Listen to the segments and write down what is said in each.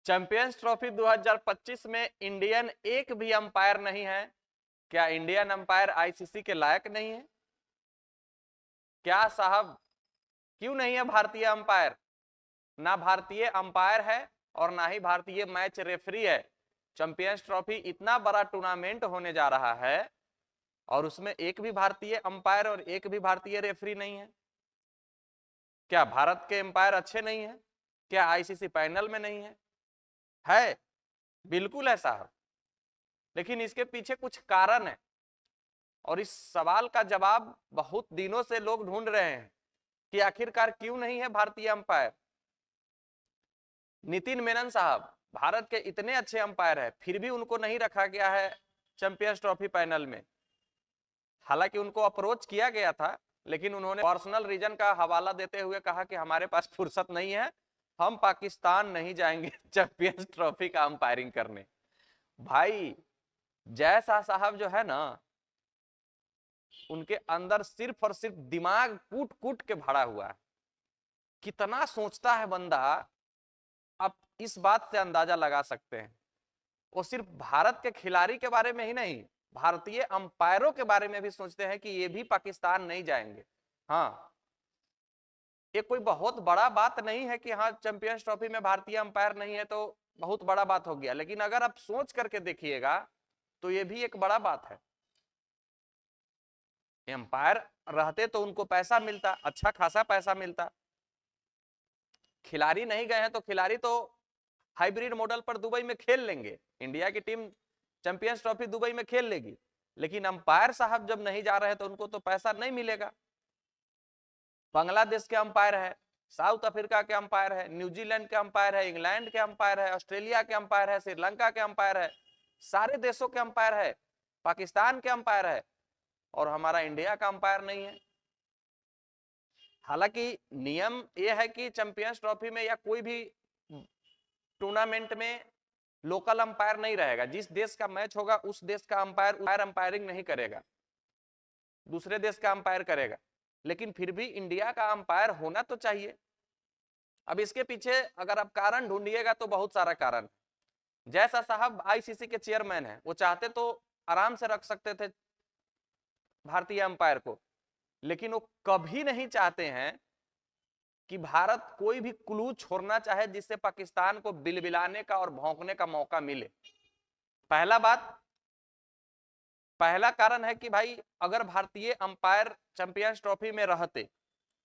Champions trophy 2025 में Indian एक भी अंपायर नहीं है। क्या इंडियन अंपायर आईसीसी के लायक नहीं है? क्या साहब, क्यों नहीं है भारतीय अंपायर? ना भारतीय अंपायर है और ना ही भारतीय मैच रेफरी है। चैंपियंस ट्रॉफी इतना बड़ा टूर्नामेंट होने जा रहा है और उसमें एक भी भारतीय अंपायर और एक भी भारतीय रेफरी नहीं है। क्या भारत के अंपायर अच्छे नहीं है? क्या आईसीसी पैनल में नहीं है? है, बिल्कुल है साहब, लेकिन इसके पीछे कुछ कारण है और इस सवाल का जवाब बहुत दिनों से लोग ढूंढ रहे हैं कि आखिरकार क्यों नहीं है भारतीय अंपायर। नितिन मेनन साहब भारत के इतने अच्छे अंपायर हैं, फिर भी उनको नहीं रखा गया है चैंपियंस ट्रॉफी पैनल में। हालांकि उनको अप्रोच किया गया था, लेकिन उन्होंने पर्सनल रीजन का हवाला देते हुए कहा कि हमारे पास फुर्सत नहीं है, हम पाकिस्तान नहीं जाएंगे चैंपियंस ट्रॉफी का अंपायरिंग करने। भाई जैसा साहब जो है ना, उनके अंदर सिर्फ और सिर्फ दिमाग कूट कूट के भरा हुआ है। कितना सोचता है बंदा, आप इस बात से अंदाजा लगा सकते हैं। वो सिर्फ भारत के खिलाड़ी के बारे में ही नहीं, भारतीय अंपायरों के बारे में भी सोचते हैं कि ये भी पाकिस्तान नहीं जाएंगे। हाँ, ये कोई बहुत बड़ा बात नहीं है कि हाँ चैंपियंस ट्रॉफी में भारतीय अंपायर नहीं है तो बहुत बड़ा बात हो गया, लेकिन अगर आप सोच करके देखिएगा तो ये भी एक बड़ा बात है। एम्पायर रहते तो उनको पैसा मिलता, अच्छा खासा पैसा मिलता। खिलाड़ी नहीं गए हैं तो खिलाड़ी तो हाइब्रिड मॉडल पर दुबई में खेल लेंगे, इंडिया की टीम चैंपियंस ट्रॉफी दुबई में खेल लेगी, लेकिन अंपायर साहब जब नहीं जा रहे हैं तो उनको तो पैसा नहीं मिलेगा। बांग्लादेश के अंपायर है, साउथ अफ्रीका के अंपायर है, न्यूजीलैंड के अंपायर है, इंग्लैंड के अंपायर है, ऑस्ट्रेलिया के अंपायर है, श्रीलंका के अंपायर है, सारे देशों के अंपायर है, पाकिस्तान के अंपायर है, और हमारा इंडिया का अंपायर नहीं है। हालांकि नियम यह है कि चैंपियंस ट्रॉफी में या कोई भी टूर्नामेंट में लोकल अंपायर नहीं रहेगा। जिस देश का मैच होगा उस देश का अंपायर अंपायरिंग नहीं करेगा, दूसरे देश का अंपायर करेगा, लेकिन फिर भी इंडिया का अंपायर होना तो चाहिए। अब इसके पीछे अगर आप कारण ढूंढिएगा तो बहुत सारा कारण। जैसा साहब आईसीसी के चेयरमैन है, वो चाहते तो आराम से रख सकते थे भारतीय अंपायर को, लेकिन वो कभी नहीं चाहते हैं कि भारत कोई भी क्लू छोड़ना चाहे जिससे पाकिस्तान को बिलबिलाने का और भौंकने का मौका मिले। पहला कारण है कि भाई अगर भारतीय अंपायर चैंपियंस ट्रॉफी में रहते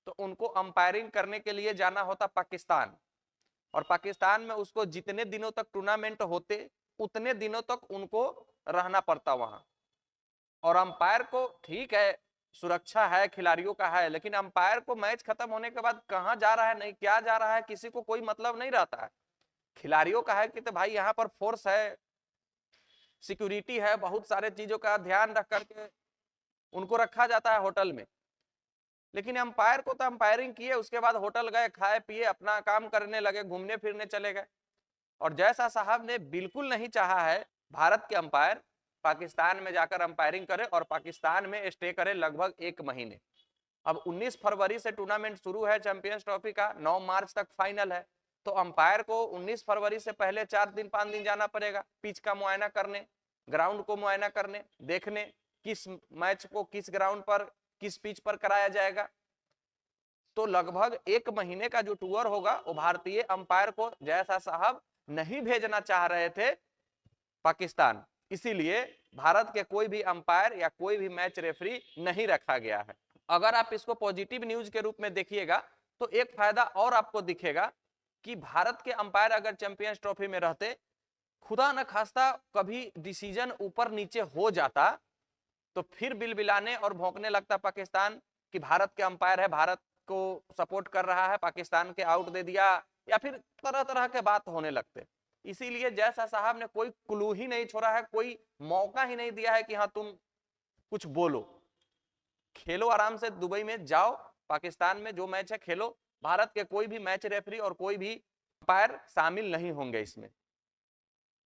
तो उनको अंपायरिंग करने के लिए जाना होता पाकिस्तान, और पाकिस्तान में उसको जितने दिनों तक टूर्नामेंट होते उतने दिनों तक उनको रहना पड़ता वहां। और अंपायर को ठीक है, सुरक्षा है, खिलाड़ियों का है, लेकिन अंपायर को मैच खत्म होने के बाद कहां जा रहा है, नहीं क्या जा रहा है, किसी को कोई मतलब नहीं रहता है। खिलाड़ियों का है कि तो भाई यहाँ पर फोर्स है, सिक्योरिटी है, बहुत सारे चीजों का ध्यान रख करके उनको रखा जाता है होटल में। लेकिन अंपायर को तो अंपायरिंग किए, उसके बाद होटल गए, खाए पिए, अपना काम करने लगे, घूमने फिरने चले गए। और जैसा साहब ने बिल्कुल नहीं चाहा है भारत के अंपायर पाकिस्तान में जाकर अंपायरिंग करे और पाकिस्तान में स्टे करे लगभग 1 महीने। अब 19 फरवरी से टूर्नामेंट शुरू है चैंपियंस ट्रॉफी का, 9 मार्च तक फाइनल है, तो अंपायर को 19 फरवरी से पहले 4 दिन 5 दिन जाना पड़ेगा पिच का मुआयना करने, ग्राउंड को मुआयना करने, देखने किस मैच को किस ग्राउंड पर किस पिच पर कराया जाएगा। तो लगभग 1 महीने का जो टूर होगा वो भारतीय अंपायर को जैसा साहब नहीं भेजना चाह रहे थे पाकिस्तान, इसीलिए भारत के कोई भी अंपायर या कोई भी मैच रेफरी नहीं रखा गया है। अगर आप इसको पॉजिटिव न्यूज के रूप में देखिएगा तो एक फायदा और आपको दिखेगा कि भारत के अंपायर अगर चैंपियंस ट्रॉफी में रहते, खुदा न खास्ता कभी डिसीजन ऊपर नीचे हो जाता तो फिर बिलबिलाने और भौंकने लगता पाकिस्तान कि भारत के अंपायर है, भारत को सपोर्ट कर रहा है, पाकिस्तान के आउट दे दिया, या फिर तरह तरह के बात होने लगते। इसीलिए जैसा साहब ने कोई क्लू ही नहीं छोड़ा है, कोई मौका ही नहीं दिया है कि हाँ तुम कुछ बोलो, खेलो आराम से दुबई में जाओ, पाकिस्तान में जो मैच है खेलो, भारत के कोई भी मैच रेफरी और कोई भी अंपायर शामिल नहीं होंगे इसमें।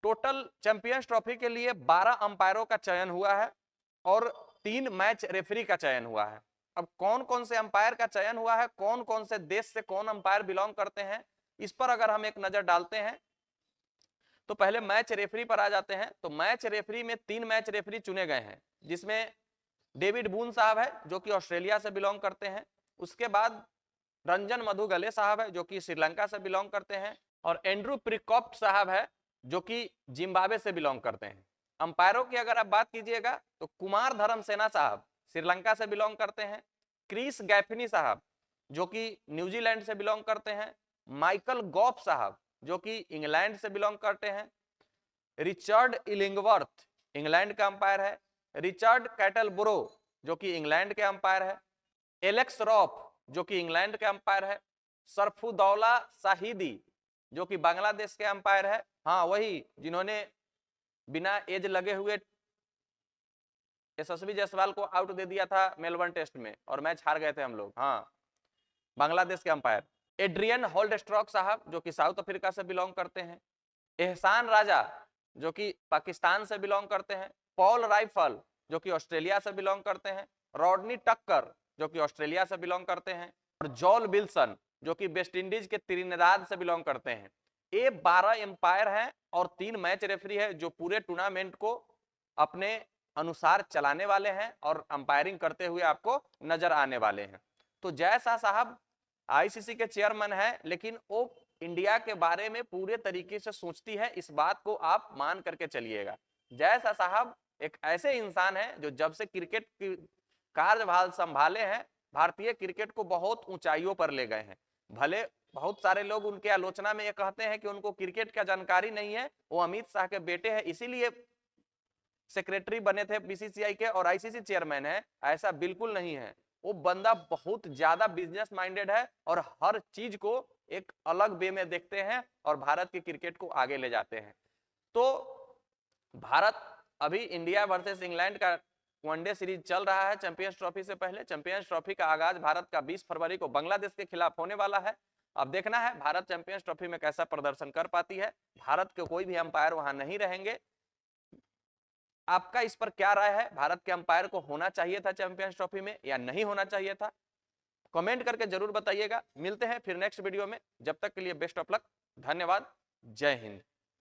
टोटल चैंपियंस ट्रॉफी के लिए 12 अंपायरों का चयन हुआ है और 3 मैच रेफरी का चयन हुआ है। अब कौन कौन से अंपायर का चयन हुआ है, कौन कौन से देश से कौन अंपायर बिलोंग करते हैं, इस पर अगर हम एक नजर डालते हैं तो पहले मैच रेफरी पर आ जाते हैं। तो मैच रेफरी में 3 मैच रेफरी चुने गए हैं, जिसमें डेविड बून साहब है जो कि ऑस्ट्रेलिया से बिलोंग करते हैं। उसके बाद रंजन मधुगले साहब है जो कि श्रीलंका से बिलोंग करते हैं, और एंड्रू प्रिकॉप्ट साहब है जो कि जिम्बाब्वे से बिलोंग करते हैं। अंपायरों की अगर आप बात कीजिएगा तो कुमार धर्मसेना साहब श्रीलंका से बिलोंग करते हैं, क्रिस गैफनी साहब जो कि न्यूजीलैंड से बिलोंग करते हैं, माइकल गॉफ साहब जो कि इंग्लैंड से बिलोंग करते हैं, रिचर्ड इलिंगवर्थ इंग्लैंड का अंपायर है, रिचर्ड कैटलब्रो जो कि इंग्लैंड के अंपायर है, एलेक्स रॉफ जो कि इंग्लैंड के अंपायर है, सरफुदौला शाहिदी जो कि बांग्लादेश के अंपायर है, हाँ वही जिन्होंने बिना एज लगे हुए यशस्वी जायसवाल को आउट दे दिया था मेलबर्न टेस्ट में और मैच हार गए थे हम लोग, हाँ बांग्लादेश के अंपायर। एड्रियन होल्डस्ट्रॉक साहब जो कि साउथ अफ्रीका से बिलोंग करते हैं, एहसान राजा जो कि पाकिस्तान से बिलोंग करते हैं, पॉल राइफल जो कि ऑस्ट्रेलिया से बिलोंग करते हैं, रॉडनी टक्कर जो कि ऑस्ट्रेलिया से बिलोंग करते हैं, और जॉल विल्सन जो कि वेस्ट इंडीज के त्रिनिदाद से बिलोंग करते हैं। ये 12 एम्पायर हैं और 3 मैच रेफरी है जो पूरे टूर्नामेंट को अपने अनुसार चलाने वाले हैं और अंपायरिंग करते हुए आपको नजर आने वाले हैं। तो जय शाह साहब आईसीसी के चेयरमैन है, लेकिन वो इंडिया के बारे में पूरे तरीके से सोचती है, इस बात को आप मान करके चलिएगा। जय शाह साहब एक ऐसे इंसान है जो जब से क्रिकेट की कार्यभार संभाले हैं भारतीय क्रिकेट को बहुत ऊंचाइयों पर ले गए हैं। भले बहुत सारे लोग उनके आलोचना में ये कहते हैं कि उनको क्रिकेट का जानकारी नहीं है, वो अमित शाह के बेटे हैं इसीलिए सेक्रेटरी बने थे बीसीसीआई के और आईसीसी चेयरमैन है, ऐसा बिल्कुल नहीं है। वो बंदा बहुत ज्यादा बिजनेस माइंडेड है और हर चीज को एक अलग वे में देखते हैं और भारत के क्रिकेट को आगे ले जाते हैं। तो भारत अभी इंडिया वर्सेस इंग्लैंड का वनडे सीरीज चल रहा है चैंपियंस ट्रॉफी से पहले। चैंपियंस ट्रॉफी का आगाज भारत का 20 फरवरी को बांग्लादेश के खिलाफ होने वाला है। अब देखना है भारत चैंपियंस ट्रॉफी में कैसा प्रदर्शन कर पाती है। भारत के कोई भी अंपायर वहां नहीं रहेंगे। आपका इस पर क्या राय है? भारत के अंपायर को होना चाहिए था चैंपियंस ट्रॉफी में या नहीं होना चाहिए था? कमेंट करके जरूर बताइएगा। मिलते हैं फिर नेक्स्ट वीडियो में, जब तक के लिए बेस्ट ऑफ लक, धन्यवाद, जय हिंद।